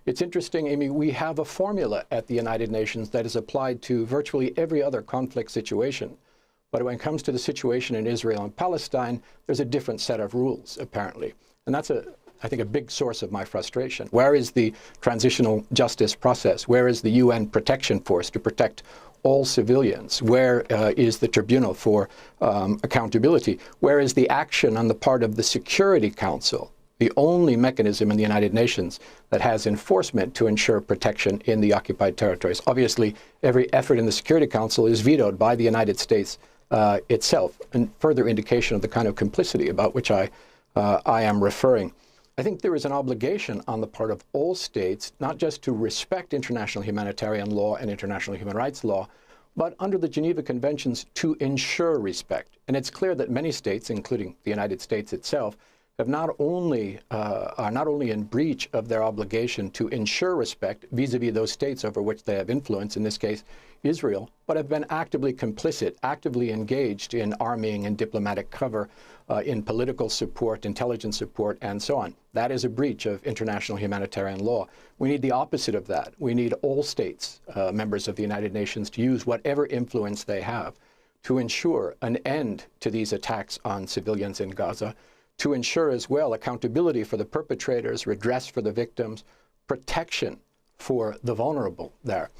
It's interesting, Amy, we have a formula at the United Nations that is applied to virtually every other conflict situation. But when it comes to the situation in Israel and Palestine, there's a different set of rules, apparently. And that's, I think, a big source of my frustration. Where is the transitional justice process? Where is the UN protection force to protect all civilians? Where is the tribunal for accountability? Where is the action on the part of the Security Council, the only mechanism in the United Nations that has enforcement to ensure protection in the occupied territories? Obviously, every effort in the Security Council is vetoed by the United States itself, and further indication of the kind of complicity about which I am referring. I think there is an obligation on the part of all states, not just to respect international humanitarian law and international human rights law, but under the Geneva Conventions to ensure respect. And it's clear that many states, including the United States itself, have are not only in breach of their obligation to ensure respect vis-a-vis those states over which they have influence, in this case Israel, but have been actively complicit, actively engaged in arming and diplomatic cover, in political support, intelligence support, and so on. That is a breach of international humanitarian law. We need the opposite of that. We need all states, members of the United Nations, to use whatever influence they have to ensure an end to these attacks on civilians in Gaza, to ensure as well accountability for the perpetrators, redress for the victims, protection for the vulnerable there.